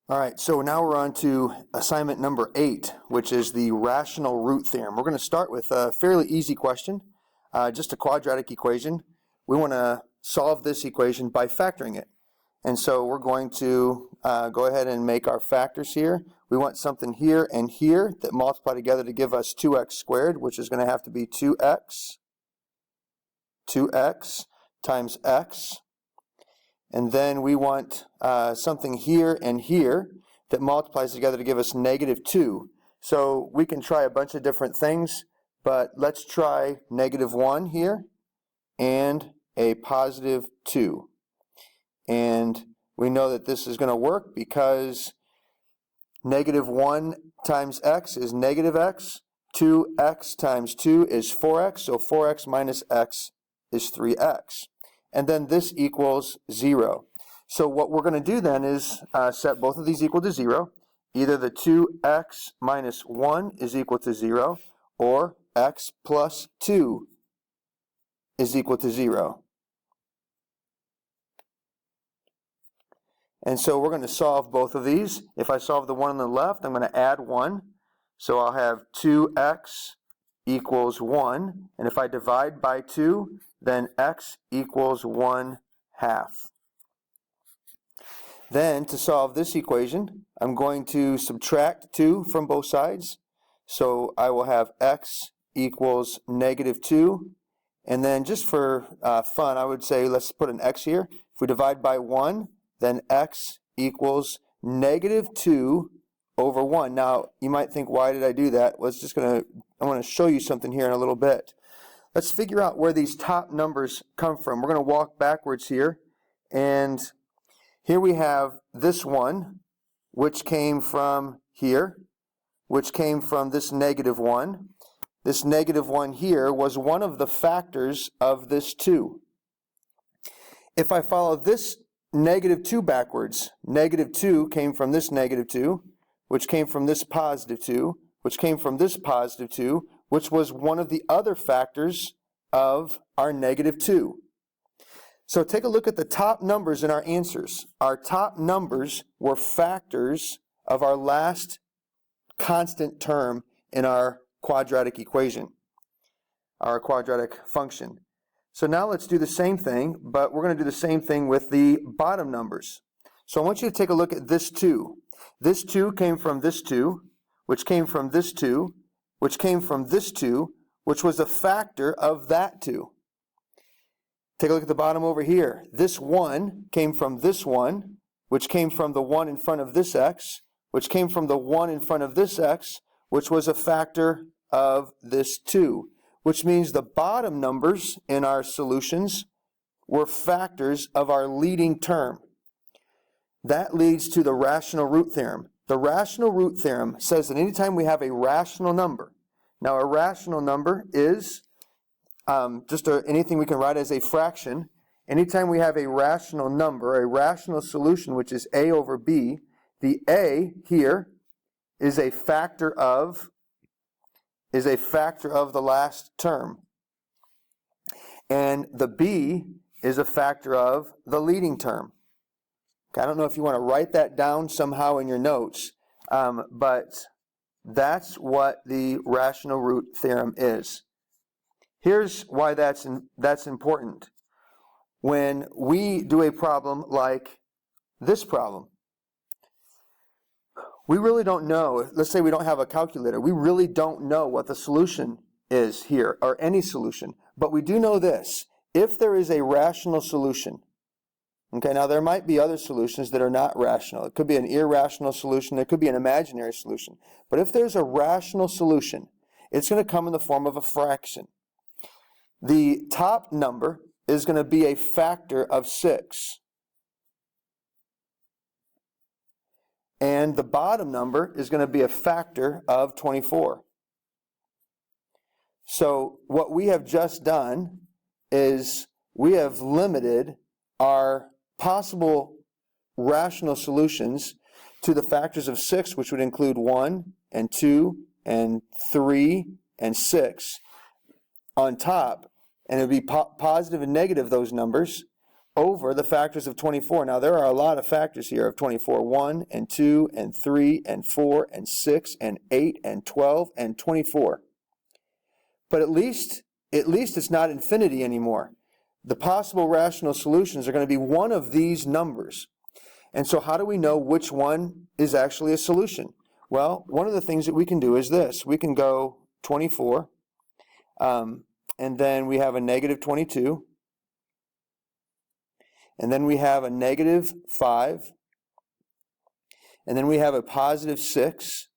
All right, so now we're on to assignment number 8, which is the rational root theorem. We're going to start with a fairly easy question, just a quadratic equation. We want to solve this equation by factoring it. And so we're going to go ahead and make our factors here. We want something here and here that multiply together to give us 2x squared, which is going to have to be 2x times x. And then we want something here and here that multiplies together to give us -2. So we can try a bunch of different things, but let's try -1 here and a +2. And we know that this is going to work because -1 times x is -x. 2x times 2 is 4x, so 4x minus x is 3x. And then this equals 0. So what we're going to do then is set both of these equal to 0. Either the 2x minus 1 is equal to 0, or x plus 2 is equal to 0. And so we're going to solve both of these. If I solve the one on the left, I'm going to add 1. So I'll have 2x equals 1. And if I divide by 2, then x equals 1/2. Then to solve this equation, I'm going to subtract 2 from both sides. So I will have x equals -2. And then just for fun, I would say let's put an x here. If we divide by 1, then x equals -2 over 1. Now, you might think, why did I do that? Well, I want to show you something here in a little bit. Let's figure out where these top numbers come from. We're going to walk backwards here. And here we have this one, which came from here, which came from this -1. This -1 here was one of the factors of this 2. If I follow this -2 backwards, -2 came from this -2, which came from this +2, which came from this +2, which was one of the other factors of our -2. So take a look at the top numbers in our answers. Our top numbers were factors of our last constant term in our quadratic equation, our quadratic function. So now let's do the same thing, but we're going to do the same thing with the bottom numbers. So I want you to take a look at this 2. This 2 came from this 2, which came from this 2, which came from this 2, which was a factor of that 2. Take a look at the bottom over here. This 1 came from this 1, which came from the 1 in front of this x, which came from the 1 in front of this x, which was a factor of this 2, which means the bottom numbers in our solutions were factors of our leading term. That leads to the rational root theorem. The rational root theorem says that anytime we have a rational number, now a rational number is anything we can write as a fraction. Anytime we have a rational number, a rational solution, which is a over b, the a here is a factor of the last term. And the b is a factor of the leading term. Okay, I don't know if you want to write that down somehow in your notes, but that's what the rational root theorem is. Here's why that's important. When we do a problem like this problem, we really don't know. Let's say we don't have a calculator. We really don't know what the solution is here, or any solution. But we do know this. If there is a rational solution, okay, now there might be other solutions that are not rational. It could be an irrational solution. It could be an imaginary solution. But if there's a rational solution, it's going to come in the form of a fraction. The top number is going to be a factor of 6. And the bottom number is going to be a factor of 24. So what we have just done is we have limited our possible rational solutions to the factors of 6, which would include 1 and 2 and 3 and 6 on top, and it would be positive and negative, those numbers, over the factors of 24. Now, there are a lot of factors here of 24. 1 and 2 and 3 and 4 and 6 and 8 and 12 and 24. But at least it's not infinity anymore. The possible rational solutions are going to be one of these numbers. And so how do we know which one is actually a solution? Well, one of the things that we can do is this. We can go 24, and then we have a negative 22, and then we have a negative 5, and then we have a positive 6.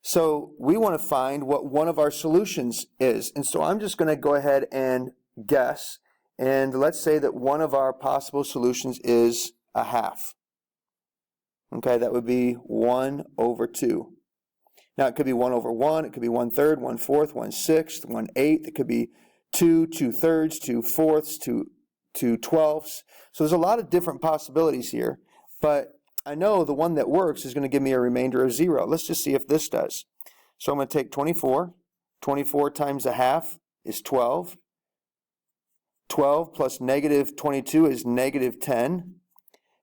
So we want to find what one of our solutions is. And so I'm just going to go ahead and guess. And let's say that one of our possible solutions is a half. Okay, that would be 1 over 2. Now it could be 1 over 1, it could be 1/3, 1/4, 1/6, 1/8, it could be 2, 2/3, 2/4, 2/12. So there's a lot of different possibilities here, but I know the one that works is going to give me a remainder of 0. Let's just see if this does. So I'm going to take 24. 24 times a half is 12. 12 plus negative 22 is negative 10.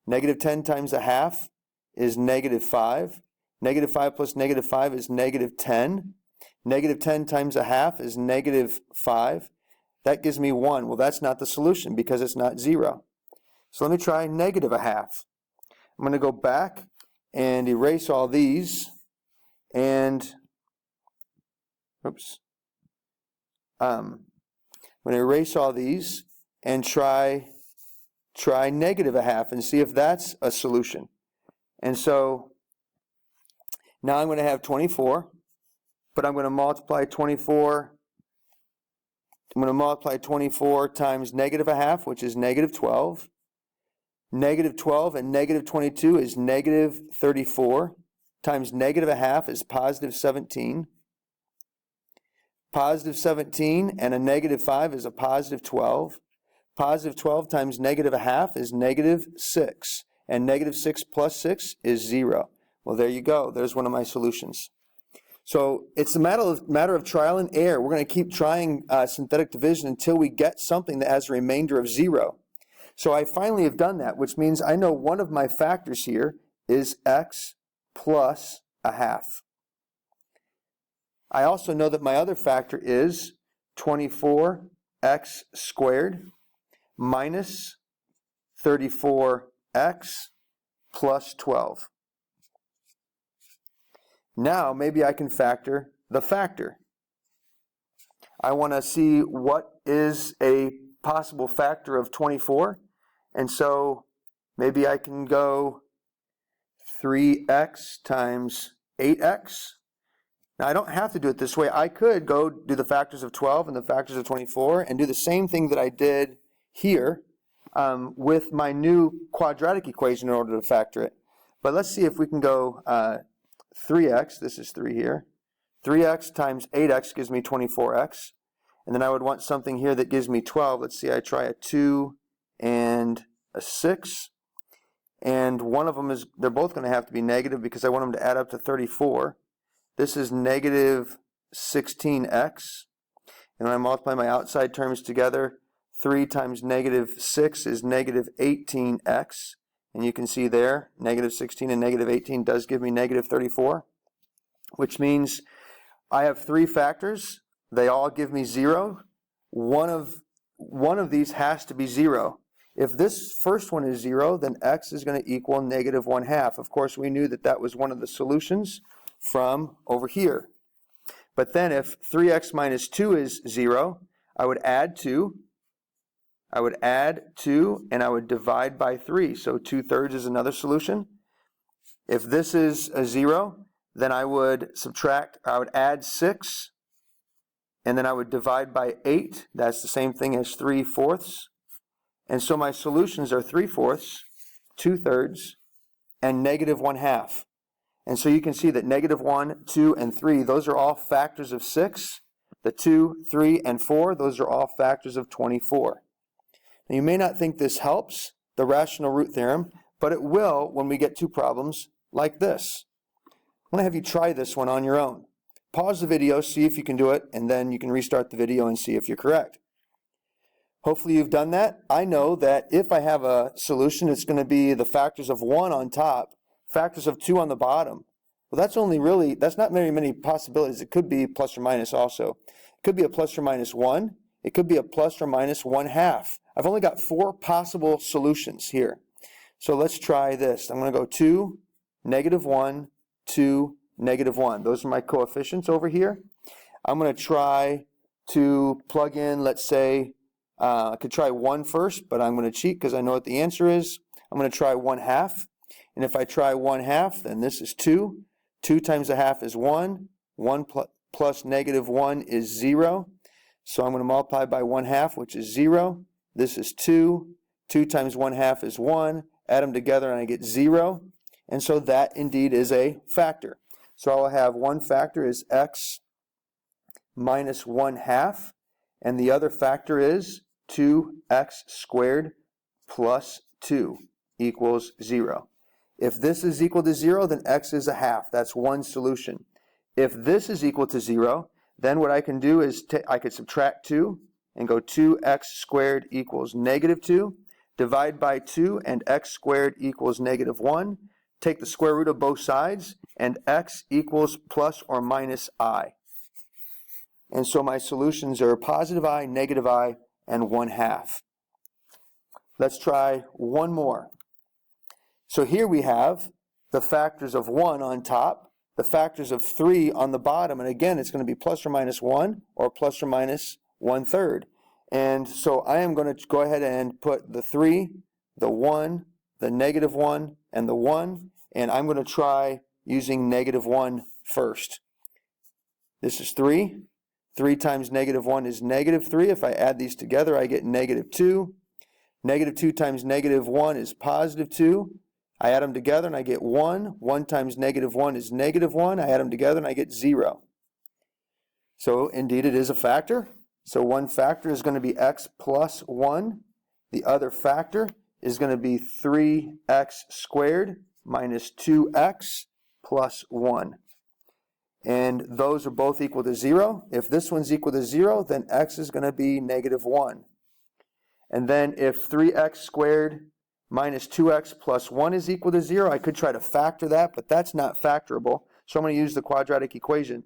Negative 10 times a half is negative 5. Negative 5 plus negative 5 is negative 10. Negative 10 times a half is negative 5. That gives me 1. Well, that's not the solution because it's not 0. So let me try negative a half. I'm going to go back and erase all these, and I'm going to erase all these and try negative a half and see if that's a solution. And so now I'm going to have 24, but I'm going to multiply 24. I'm going to multiply 24 times negative a half, which is negative 12. Negative 12 and negative 22 is negative 34, times negative a half is positive 17. Positive 17 and a negative 5 is a positive 12. Positive 12 times negative a half is negative 6. And negative 6 plus 6 is 0. Well, there you go. There's one of my solutions. So it's a matter of trial and error. We're going to keep trying synthetic division until we get something that has a remainder of 0. So I finally have done that, which means I know one of my factors here is x plus a half. I also know that my other factor is 24x squared minus 34x plus 12. Now maybe I can factor the factor. I want to see what is a possible factor of 24. And so maybe I can go 3x times 8x. Now I don't have to do it this way. I could go do the factors of 12 and the factors of 24 and do the same thing that I did here with my new quadratic equation in order to factor it. But let's see if we can go 3x, this is 3 here. 3x times 8x gives me 24x. And then I would want something here that gives me 12. Let's see, I try a 2 and a 6. And one of them is, they're both going to have to be negative because I want them to add up to 34. This is negative 16x. And when I multiply my outside terms together, 3 times negative 6 is negative 18x. And you can see there, negative 16 and negative 18 does give me negative 34, which means I have 3 factors. They all give me 0. One of these has to be 0. If this first one is 0, then x is going to equal negative 1/2. Of course, we knew that that was one of the solutions from over here. But then if 3x minus 2 is 0, I would add 2. I would add 2 and I would divide by 3. So 2/3 is another solution. If this is a 0, then I would add 6 and then I would divide by 8. That's the same thing as 3/4. And so my solutions are 3/4, 2/3, and negative 1/2. And so you can see that negative 1, 2, and 3, those are all factors of 6. The 2, 3, and 4, those are all factors of 24. Now you may not think this helps, the rational root theorem, but it will when we get to problems like this. I'm going to have you try this one on your own. Pause the video, see if you can do it, and then you can restart the video and see if you're correct. Hopefully you've done that. I know that if I have a solution, it's going to be the factors of 1 on top, factors of 2 on the bottom. Well, that's not very many possibilities. It could be plus or minus also. It could be a plus or minus 1. It could be a plus or minus 1/2. I've only got 4 possible solutions here. So let's try this. I'm going to go 2, -1, 2, -1. Those are my coefficients over here. I'm going to try to plug in, let's say, I could try 1 first, but I'm going to cheat because I know what the answer is. I'm going to try 1/2. And if I try 1/2, then this is 2. 2 times 1/2 is 1. 1 plus -1 is 0. So I'm going to multiply by 1/2, which is 0. This is 2. 2 times 1/2 is 1. Add them together and I get 0. And so that indeed is a factor. So I'll have one factor is x minus 1/2. And the other factor is 2x squared plus 2 equals 0. If this is equal to 0, then x is 1/2. That's one solution. If this is equal to 0, then what I can do is I could subtract 2 and go 2x squared equals -2. Divide by 2 and x squared equals -1. Take the square root of both sides and x equals plus or minus I. And so my solutions are positive I, negative I, and 1/2. Let's try one more. So here we have the factors of 1 on top, the factors of 3 on the bottom, and again it's going to be plus or minus 1 or plus or minus 1/3. And so I am going to go ahead and put the 3, the 1, the -1, and the 1, and I'm going to try using -1 first. This is 3. 3 times -1 is -3. If I add these together, I get -2. -2 times -1 is positive 2. I add them together and I get 1. 1 times -1 is -1. I add them together and I get 0. So indeed it is a factor. So one factor is going to be x plus 1. The other factor is going to be 3x squared minus 2x plus 1. And those are both equal to 0. If this one's equal to 0, then x is going to be -1. And then if 3x squared minus 2x plus 1 is equal to 0, I could try to factor that, but that's not factorable. So I'm going to use the quadratic equation.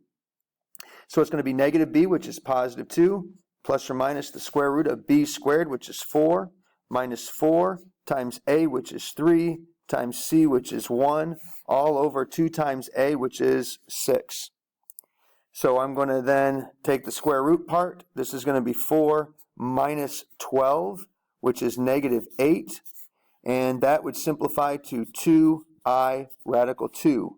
So it's going to be -b, which is positive 2, plus or minus the square root of b squared, which is 4, minus 4 times a, which is 3, times c, which is 1, all over 2 times a, which is 6. So I'm going to then take the square root part. This is going to be 4 minus 12, which is -8. And that would simplify to 2i radical 2.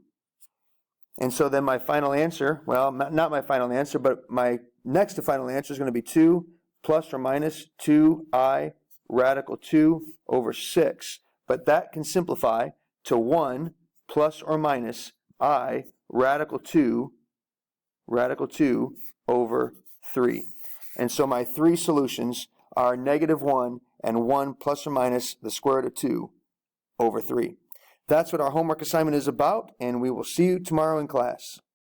And so then my final answer, well, not my final answer, but my next to final answer is going to be 2 plus or minus 2i radical 2 over 6. But that can simplify to 1 plus or minus I radical 2 over 3. And so my three solutions are -1 and 1 plus or minus the square root of 2 over 3. That's what our homework assignment is about, and we will see you tomorrow in class.